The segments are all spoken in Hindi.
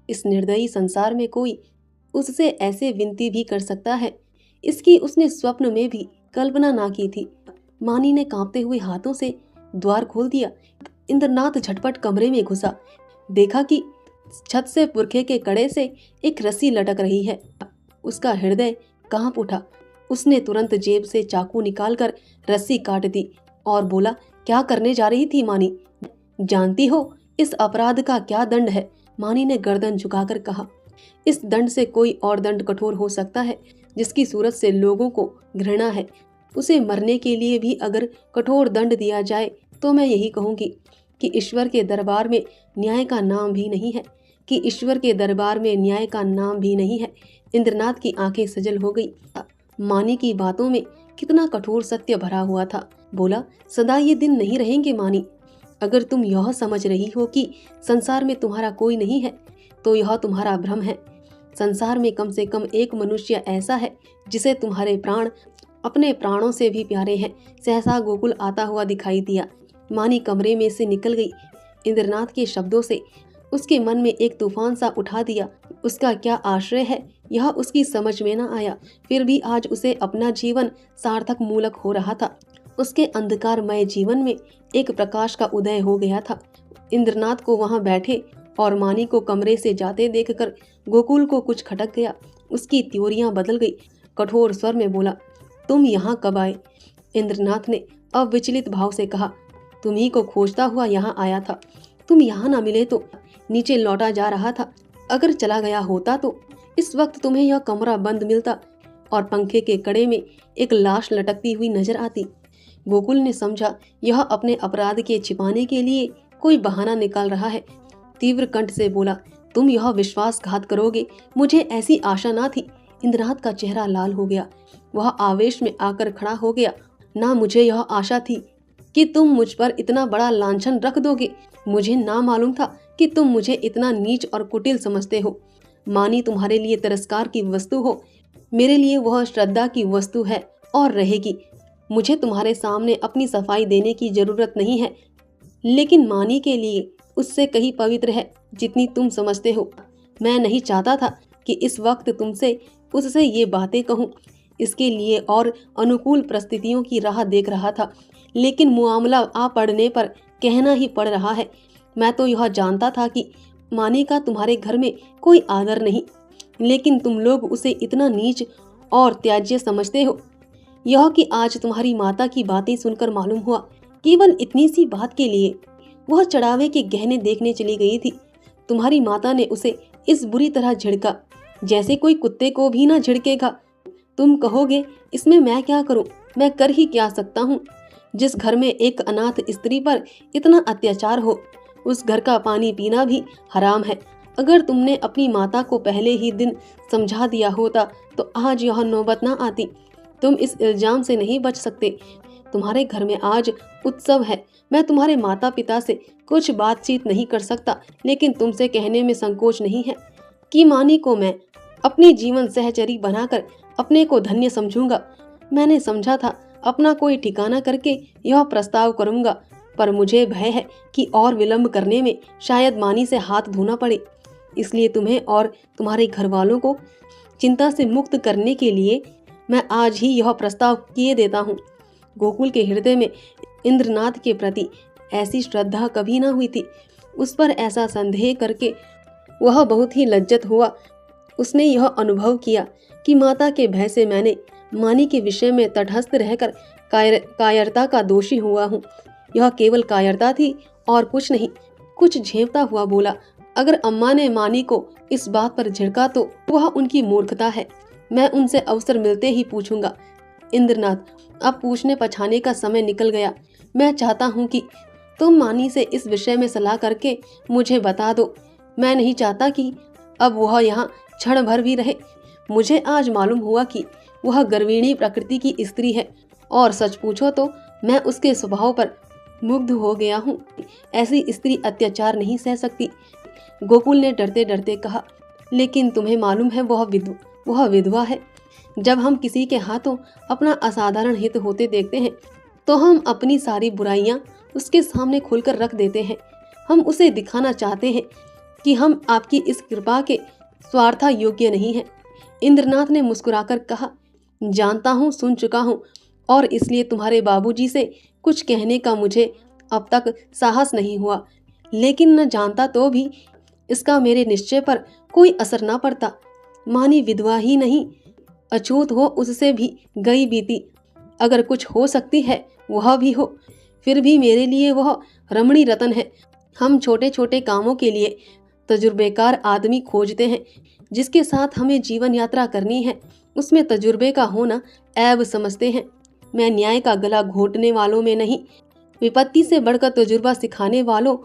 इस निर्दयी संसार में कोई उससे ऐसे विनती भी कर सकता है, इसकी उसने स्वप्न में भी कल्पना ना की थी। मानी ने कांपते हुए हाथों से द्वार खोल दिया। इंद्रनाथ झटपट कमरे में घुसा। देखा कि छत से पुरखे के कड़े से एक रस्सी लटक रही है। उसका हृदय कांप उठा। उसने तुरंत जेब से चाकू निकालकर रस्सी काट दी और बोला, क्या करने जा रही थी मानी? जानती हो इस अपराध का क्या दंड है? मानी ने गर्दन झुकाकर कहा। इस दंड से कोई और दंड कठोर हो सकता है। जिसकी सूरत से लोगों को घृणा है, उसे मरने के लिए भी अगर कठोर दंड दिया जाए तो मैं यही कहूंगी कि ईश्वर के दरबार में न्याय का नाम भी नहीं है, कि ईश्वर के दरबार में न्याय का नाम भी नहीं है। इंद्रनाथ की आंखें सजल हो गई। मानी की बातों में कितना कठोर सत्य भरा हुआ था। बोला, सदा ये दिन नहीं रहेंगे मानी। अगर तुम यह समझ रही हो कि संसार में तुम्हारा कोई नहीं है तो यह तुम्हारा भ्रम है। संसार में कम से कम एक मनुष्य ऐसा है जिसे तुम्हारे प्राण अपने प्राणों से भी प्यारे हैं। सहसा गोकुल आता हुआ दिखाई दिया। मानी कमरे में से निकल गई। इंद्रनाथ के शब्दों से उसके मन में एक तूफान सा उठा दिया। उसका क्या आश्रय है यह उसकी समझ में न आया। फिर भी आज उसे अपना जीवन सार्थक मूलक हो रहा था। उसके अंधकारमय जीवन में एक प्रकाश का उदय हो गया था। इंद्रनाथ को वहां बैठे और मानी को कमरे से जाते देखकर गोकुल को कुछ खटक गया। उसकी त्योरियां बदल गई। कठोर स्वर में बोला, तुम यहाँ कब आए? इंद्रनाथ ने अविचलित भाव से कहा, तुम्ही को खोजता हुआ यहाँ आया था। तुम यहाँ न मिले तो नीचे लौटा जा रहा था। अगर चला गया होता तो इस वक्त तुम्हें यह कमरा बंद मिलता और पंखे के कड़े में एक लाश लटकती हुई नजर आती। गोकुल ने समझा यह अपने अपराध के छिपाने के लिए कोई बहाना निकाल रहा है। तीव्र कंठ से बोला, तुम यह विश्वासघात करोगे, मुझे ऐसी आशा ना थी। इंद्रनाथ का चेहरा लाल हो गया। वह आवेश में आकर खड़ा हो गया। ना मुझे यह आशा थी कि तुम मुझ पर इतना बड़ा लांछन रख दोगे। मुझे ना मालूम था कि तुम मुझे इतना नीच और कुटिल समझते हो। मानी तुम्हारे लिए तिरस्कार की वस्तु हो, मेरे लिए वह श्रद्धा की वस्तु है और रहेगी। मुझे तुम्हारे सामने अपनी सफाई देने की जरूरत नहीं है, लेकिन मानी के लिए उससे कहीं पवित्र है जितनी तुम समझते हो। मैं नहीं चाहता था कि इस वक्त तुमसे उससे ये बातें कहूँ। इसके लिए और अनुकूल परिस्थितियों की राह देख रहा था, लेकिन मुआमला आ पड़ने पर कहना ही पड़ रहा है। मैं तो यह जानता था कि मानी का तुम्हारे घर में कोई आदर नहीं, लेकिन तुम लोग उसे इतना नीच और त्याज्य समझते हो। यह कि आज तुम्हारी माता की बातें सुनकर मालूम हुआ, केवल इतनी सी बात के लिए वह चढ़ावे के गहने देखने चली गई थी। तुम्हारी माता ने उसे इस बुरी तरह झिड़का जैसे कोई कुत्ते को भी ना झिड़केगा। तुम कहोगे इसमें मैं क्या करूं? मैं कर ही क्या सकता हूं? जिस घर में एक अनाथ स्त्री पर इतना अत्याचार हो, उस घर का पानी पीना भी हराम है। अगर तुमने अपनी माता को पहले ही दिन समझा दिया होता तो आज यह नौबत ना आती। तुम इस इल्जाम से नहीं बच सकते। तुम्हारे घर में आज उत्सव है। मैं तुम्हारे माता पिता से कुछ बातचीत नहीं कर सकता, लेकिन तुमसे कहने में संकोच नहीं है कि मानी को मैं अपनी जीवन सहचरी बनाकर अपने को धन्य समझूंगा। मैंने समझा था अपना कोई ठिकाना करके यह प्रस्ताव करूंगा, पर मुझे भय है कि और विलंब करने में शायद मानी से हाथ धोना पड़े। इसलिए तुम्हें और तुम्हारे घर वालों को चिंता से मुक्त करने के लिए मैं आज ही यह प्रस्ताव किए देता हूँ। गोकुल के हृदय में इंद्रनाथ के प्रति ऐसी श्रद्धा कभी न हुई थी। उस पर ऐसा संदेह करके वह बहुत ही लज्जित हुआ। उसने यह अनुभव किया कि माता के भय से मैंने मानी के विषय में तटस्थ रहकर कायरता का दोषी हुआ हूँ। यह केवल कायरता थी और कुछ नहीं। कुछ झेपता हुआ बोला, अगर अम्मा ने मानी को इस बात पर झिड़का तो वह उनकी मूर्खता है। मैं उनसे अवसर मिलते ही पूछूंगा। इंद्रनाथ, अब पूछने पछाने का समय निकल गया। मैं चाहता हूँ कि तुम मानी से इस विषय में सलाह करके मुझे बता दो। मैं नहीं चाहता कि अब वह यहाँ क्षण भर भी रहे। मुझे आज मालूम हुआ कि वह गर्विणी प्रकृति की स्त्री है, और सच पूछो तो मैं उसके स्वभाव पर मुग्ध हो गया हूँ। ऐसी स्त्री अत्याचार नहीं सह सकती। गोकुल ने डरते डरते कहा, लेकिन तुम्हें मालूम है वह विधवा है। जब हम किसी के हाथों अपना असाधारण हित होते देखते हैं तो हम अपनी सारी बुराइयां उसके सामने खुलकर रख देते हैं। हम उसे दिखाना चाहते हैं कि हम आपकी इस कृपा के स्वार्था योग्य नहीं हैं। इंद्रनाथ ने मुस्कुराकर कहा, जानता हूँ, सुन चुका हूँ, और इसलिए तुम्हारे बाबूजी से कुछ कहने का मुझे अब तक साहस नहीं हुआ। लेकिन न जानता तो भी इसका मेरे निश्चय पर कोई असर ना पड़ता। मानी विधवा ही नहीं, अछूत हो उससे भी गई बीती। अगर कुछ हो सकती है वह भी हो, फिर भी मेरे लिए वह रमणी रतन है। हम छोटे छोटे कामों के लिए तजुर्बेकार आदमी खोजते हैं। जिसके साथ हमें जीवन यात्रा करनी है उसमें तजुर्बे का होना ऐब समझते हैं। मैं न्याय का गला घोटने वालों में नहीं, विपत्ति से बढ़कर तजुर्बा सिखाने वालों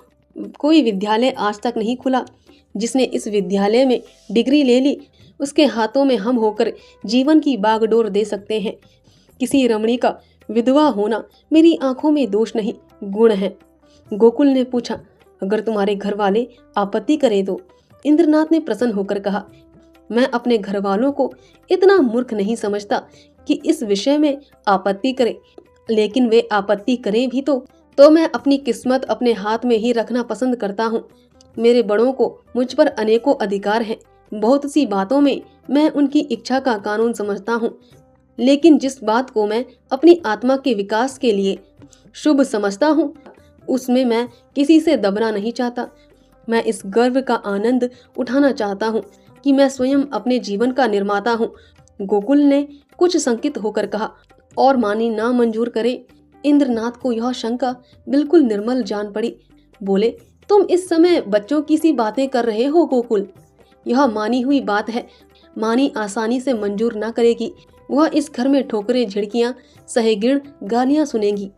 कोई विद्यालय आज तक नहीं खुला। जिसने इस विद्यालय में डिग्री ले ली उसके हाथों में हम होकर जीवन की बागडोर दे सकते हैं। किसी रमणी का विधवा होना मेरी आंखों में दोष नहीं, गुण है। गोकुल ने पूछा, अगर तुम्हारे घर वाले आपत्ति करें तो? इंद्रनाथ ने प्रसन्न होकर कहा, मैं अपने घर वालों को इतना मूर्ख नहीं समझता कि इस विषय में आपत्ति करें। लेकिन वे आपत्ति करें भी तो मैं अपनी किस्मत अपने हाथ में ही रखना पसंद करता हूँ। मेरे बड़ों को मुझ पर अनेकों अधिकार हैं। बहुत सी बातों में मैं उनकी इच्छा का कानून समझता हूँ, लेकिन जिस बात को मैं अपनी आत्मा के विकास के लिए शुभ समझता हूँ उसमें मैं किसी से दबना नहीं चाहता। मैं इस गर्व का आनंद उठाना चाहता हूँ कि मैं स्वयं अपने जीवन का निर्माता हूँ। गोकुल ने कुछ संकित होकर कहा, और मानी ना मंजूर करे? इंद्रनाथ को यह शंका बिल्कुल निर्मल जान पड़ी। बोले, तुम इस समय बच्चों की सी बातें कर रहे हो गोकुल। यह मानी हुई बात है। मानी आसानी से मंजूर ना करेगी। वह इस घर में ठोकरें, झिड़कियां, सहेगिड़, गालियां सुनेगी,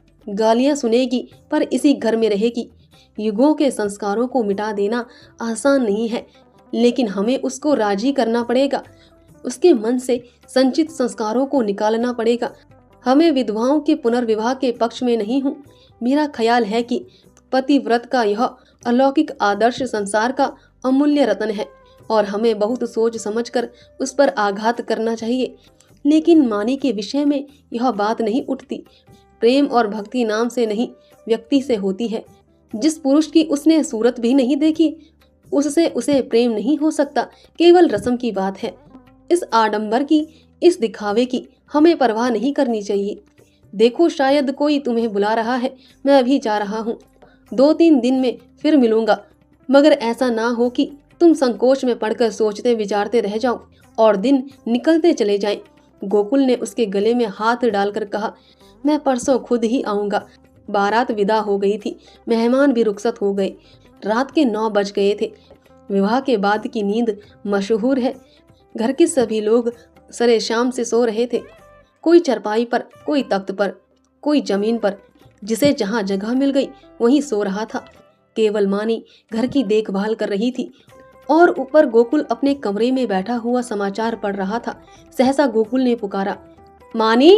पर इसी घर में रहेगी। युगों के संस्कारों को मिटा देना आसान नहीं है, लेकिन हमें उसको राजी करना पड़ेगा। उसके मन से संचित संस्कारों को निकालना पड़ेगा। हमें विधवाओं के पुनर्विवाह के पक्ष में नहीं हूँ। मेरा ख्याल है कि पतिव्रत का यह अलौकिक आदर्श संसार का अमूल्य रत्न है और हमें बहुत सोच समझकर उस पर आघात करना चाहिए। लेकिन मानी के विषय में यह बात नहीं उठती। प्रेम और भक्ति नाम से नहीं, व्यक्ति से होती है। जिस पुरुष की उसने सूरत भी नहीं देखी उससे उसे प्रेम नहीं हो सकता। केवल रस्म की बात है। इस आडंबर की, इस दिखावे की हमें परवाह नहीं करनी चाहिए। देखो, शायद कोई तुम्हें बुला रहा है। मैं अभी जा रहा हूँ। 2-3 दिन में फिर मिलूंगा, मगर ऐसा ना हो कि तुम संकोच में पड़कर सोचते विचारते रह जाओ और दिन निकलते चले जाएं। गोकुल ने उसके गले में हाथ डालकर कहा, मैं परसों खुद ही आऊंगा। बारात विदा हो गई थी। मेहमान भी रुखसत हो गए। रात के 9 बज गए थे। विवाह के बाद की नींद मशहूर है। घर के सभी लोग सरे शाम से सो रहे थे। कोई चरपाई पर, कोई तख्त पर, कोई जमीन पर। जिसे जहाँ जगह मिल गई वहीं सो रहा था। केवल मानी घर की देखभाल कर रही थी और ऊपर गोकुल अपने कमरे में बैठा हुआ समाचार पढ़ रहा था। सहसा गोकुल ने पुकारा, मानी,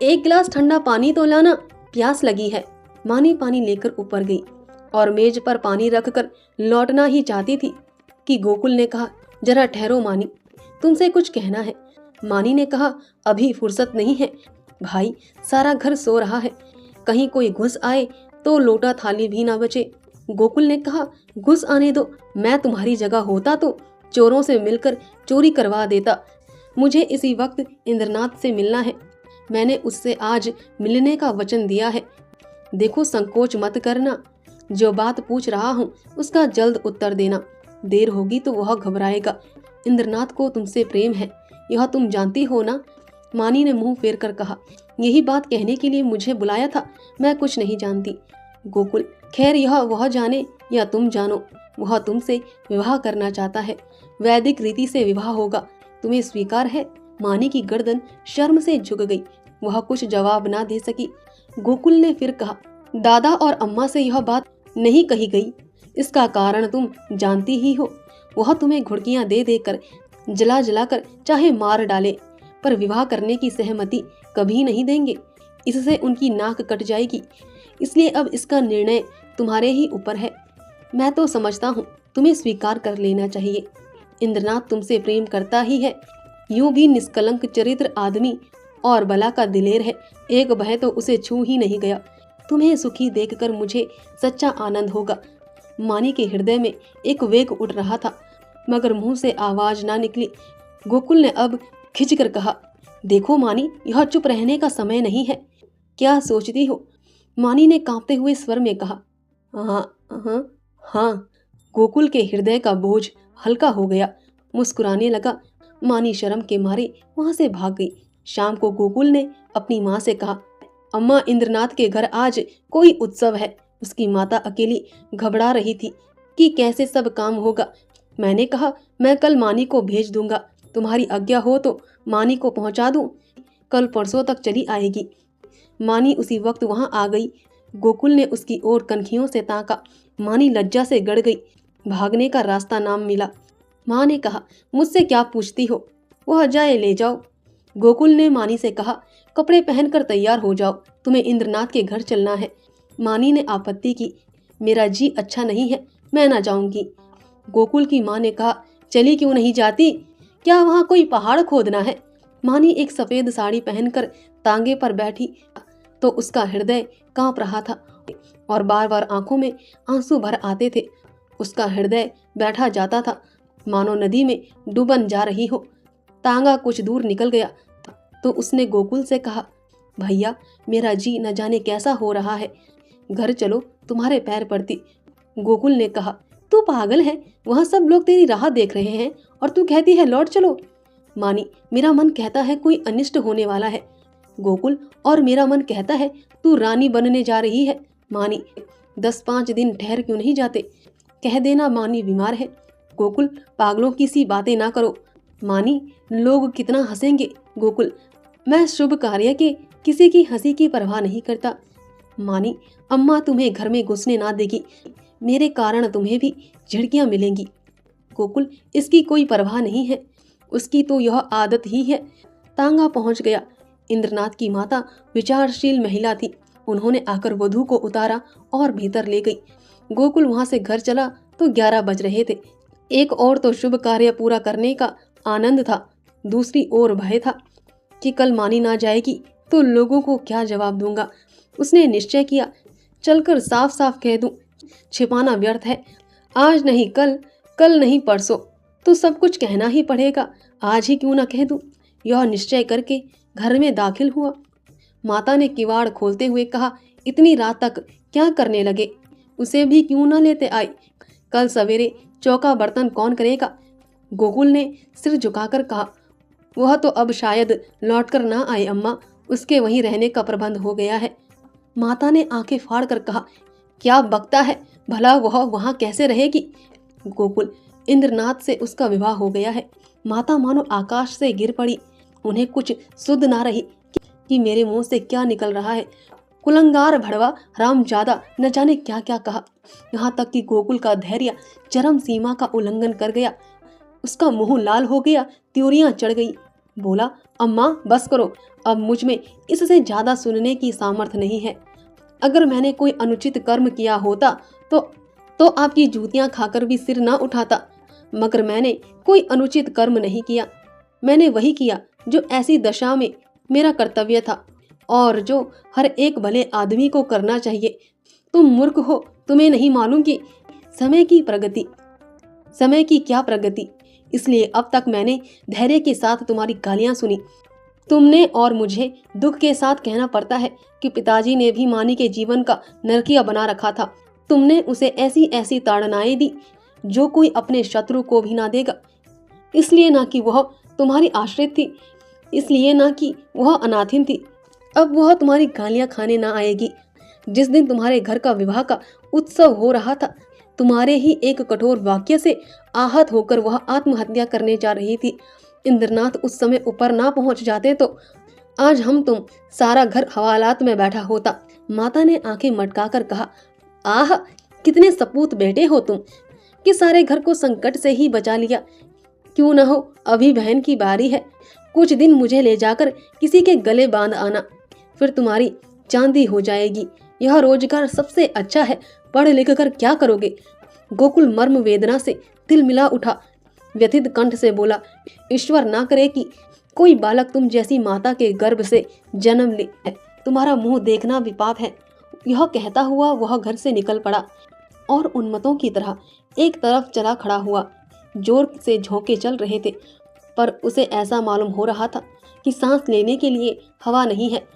1 गिलास ठंडा पानी तो लाना, प्यास लगी है। मानी पानी लेकर ऊपर गई और मेज पर पानी रखकर लौटना ही चाहती थी कि गोकुल ने कहा, जरा ठहरो मानी, तुमसे कुछ कहना है। मानी ने कहा, अभी फुर्सत नहीं है भाई, सारा घर सो रहा है। कहीं कोई घुस आए तो लोटा थाली भी ना बचे। गोकुल ने कहा, घुस आने दो। मैं तुम्हारी जगह होता तो चोरों से मिलकर चोरी करवा देता। मुझे इसी वक्त इंद्रनाथ से मिलना है। मैंने उससे आज मिलने का वचन दिया है। देखो, संकोच मत करना। जो बात पूछ रहा हूँ उसका जल्द उत्तर देना। देर होगी तो वह घबराएगा। इंद्रनाथ को तुमसे प्रेम है, यह तुम जानती हो ना? मानी ने मुंह फेर कर कहा, यही बात कहने के लिए मुझे बुलाया था। मैं कुछ नहीं जानती। गोकुल, खैर, यह वह जाने या तुम जानो, वह तुमसे विवाह करना चाहता है। वैदिक रीति से विवाह होगा। तुम्हें स्वीकार है? मानी की गर्दन शर्म से झुक गई। वह कुछ जवाब ना दे सकी। गोकुल ने फिर कहा, दादा और अम्मा से यह बात नहीं कही गई। इसका कारण तुम जानती ही हो। वह तुम्हें घुड़कियां दे देकर, जला जलाकर चाहे मार डाले, पर विवाह करने की सहमति कभी नहीं देंगे। इससे उनकी नाक कट जाएगी। इसलिए अब इसका निर्णय तुम्हारे ही ऊपर है। मैं तो समझता हूँ तुम्हें स्वीकार कर लेना चाहिए। इंद्रनाथ तुमसे प्रेम करता ही है। यूं भी निष्कलंक चरित्र आदमी और बला का दिलेर है। एक भय तो उसे छू ही नहीं गया। तुम्हें सुखी देखकर मुझे सच्चा आनंद होगा। मानी के हृदय में एक वेग उठ रहा था, मगर मुंह से आवाज ना निकली। गोकुल ने अब खिंचकर कहा, देखो मानी, यह चुप रहने का समय नहीं है। क्या सोचती हो? मानी ने कांपते हुए स्वर में कहा। हाँ हाँ हाँ। गोकुल के हृदय का बोझ हल्का हो गया, मुस्कुराने लगा। मानी शर्म के मारे वहां से भाग गई। शाम को गोकुल ने अपनी माँ से कहा, अम्मा, इंद्रनाथ के घर आज कोई उत्सव है। उसकी माता अकेली घबरा रही थी कि कैसे सब काम होगा। मैंने कहा, मैं कल मानी को भेज दूंगा। तुम्हारी आज्ञा हो तो मानी को पहुंचा दूं। कल परसों तक चली आएगी। मानी उसी वक्त वहां आ गई। गोकुल ने उसकी ओर कनखियों से ताका। मानी लज्जा से गड़ गई। भागने का रास्ता नाम मिला। माँ ने कहा, मुझसे क्या पूछती हो? वह जाए ले जाओ। गोकुल ने मानी से कहा, कपड़े पहनकर तैयार हो जाओ, तुम्हें इंद्रनाथ के घर चलना है। मानी ने आपत्ति की, मेरा जी अच्छा नहीं है, मैं ना जाऊंगी। गोकुल की माँ ने कहा, चली क्यों नहीं जाती? क्या वहाँ कोई पहाड़ खोदना है? मानी एक सफेद साड़ी पहनकर तांगे पर बैठी तो उसका हृदय कांप रहा था और बार बार आंखों में आंसू भर आते थे। उसका हृदय बैठा जाता था, मानो नदी में डूबन जा रही हो। तांगा कुछ दूर निकल गया तो उसने गोकुल से कहा, भैया, मेरा जी न जाने कैसा हो रहा है, घर चलो, तुम्हारे पैर पड़ती। गोकुल ने कहा, तू पागल है? वहाँ सब लोग तेरी राह देख रहे हैं और तू कहती है लौट चलो। मानी, मेरा मन कहता है कोई अनिष्ट होने वाला है। गोकुल, और मेरा मन कहता है तू रानी बनने जा रही है। मानी, 10-5 दिन ठहर क्यों नहीं जाते? कह देना मानी बीमार है। गोकुल, पागलों की सी बातें ना करो। मानी, लोग कितना हंसेंगे। गोकुल, मैं शुभ कार्य के किसी की हंसी की परवाह नहीं करता। मानी, अम्मा तुम्हें घर में घुसने ना देगी, मेरे कारण तुम्हें भी झिड़कियां मिलेंगी। गोकुल, इसकी कोई परवाह नहीं है, उसकी तो यह आदत ही है। तांगा पहुंच गया। इंद्रनाथ की माता विचारशील महिला थी। उन्होंने आकर वधू को उतारा और भीतर ले गई। गोकुल वहां से घर चला तो 11 बज रहे थे। एक और तो शुभ कार्य पूरा करने का आनंद था, दूसरी ओर भय था कि कल मानी ना जाएगी तो लोगों को क्या जवाब दूंगा। उसने निश्चय किया, चलकर साफ साफ कह दूं, छिपाना व्यर्थ है। आज नहीं कल, कल नहीं परसों, तो सब कुछ कहना ही पड़ेगा। आज ही क्यों ना कह दूं। यह निश्चय करके घर में दाखिल हुआ। माता ने किवाड़ खोलते हुए कहा, इतनी रात तक क्या करने लगे? उसे भी क्यों ना लेते आए? कल सवेरे चौका बर्तन कौन करेगा? गोकुल ने सिर झुकाकर कहा, वह तो अब शायद लौटकर ना आए अम्मा, उसके वहीं रहने का प्रबंध हो गया है। माता ने आंखें फाड़ कर कहा, क्या बकता है? भला वह वहां कैसे रहेगी? गोकुल, इंद्रनाथ से उसका विवाह हो गया है। माता मानो आकाश से गिर पड़ी। उन्हें कुछ सुध ना रही कि मेरे मुंह से क्या निकल रहा है। कुलंगार, भड़वा, हरामजादा, न जाने क्या क्या कहा। यहाँ तक कि गोकुल का धैर्य चरम सीमा का उल्लंघन कर गया। उसका मुंह लाल हो गया, त्योरियां चढ़ गई। बोला, अम्मा बस करो, अब मुझ में इससे ज्यादा सुनने की सामर्थ्य नहीं है। अगर मैंने कोई अनुचित कर्म किया होता तो आपकी जूतियां खाकर भी सिर ना उठाता, मगर मैंने कोई अनुचित कर्म नहीं किया। मैंने वही किया जो ऐसी दशा में मेरा कर्तव्य था और जो हर एक भले आदमी को करना चाहिए। तुम मूर्ख हो, तुम्हें नहीं मालूम कि समय की क्या प्रगति। इसलिए अब तक मैंने धैर्य के साथ तुम्हारी गालियां सुनी। तुमने और मुझे दुख के साथ कहना पड़ता है कि पिताजी ने भी मानी के जीवन का नरकिया बना रखा था। तुमने उसे ऐसी ऐसी ताड़नाएं दी जो कोई अपने शत्रु को भी ना देगा। इसलिए ना कि वह तुम्हारी आश्रित थी, इसलिए ना कि वह अनाथिन थी। अब वह तुम्हारी गालियां खाने ना आएगी। जिस दिन तुम्हारे घर का विवाह का उत्सव हो रहा था, तुम्हारे ही एक कठोर वाक्य से आहत होकर वह आत्महत्या करने जा रही थी। इंद्रनाथ उस समय ऊपर ना पहुंच जाते तो आज हम तुम सारा घर हवालात में बैठा होता। माता ने आंखें मटकाकर कहा, आह, कितने सपूत बेटे हो तुम कि सारे घर को संकट से ही बचा लिया। क्यों न हो, अभी बहन की बारी है। कुछ दिन मुझे ले जाकर किसी के गले बांध आना, फिर तुम्हारी चांदी हो जाएगी। यह रोजगार सबसे अच्छा है, पढ़ लिख कर क्या करोगे? गोकुल मर्म वेदना से दिल मिला उठा। व्यथित कंठ से बोला, ईश्वर ना करे कि कोई बालक तुम जैसी माता के गर्भ से जन्म ले। तुम्हारा मुंह देखना भी पाप है। यह कहता हुआ वह घर से निकल पड़ा। और उन्मत्तों की तरह एक तरफ चला खड़ा हुआ। जोर से झोंके चल रहे थे, पर उसे ऐसा मालूम हो रहा था कि सांस लेने के लिए हवा नहीं है।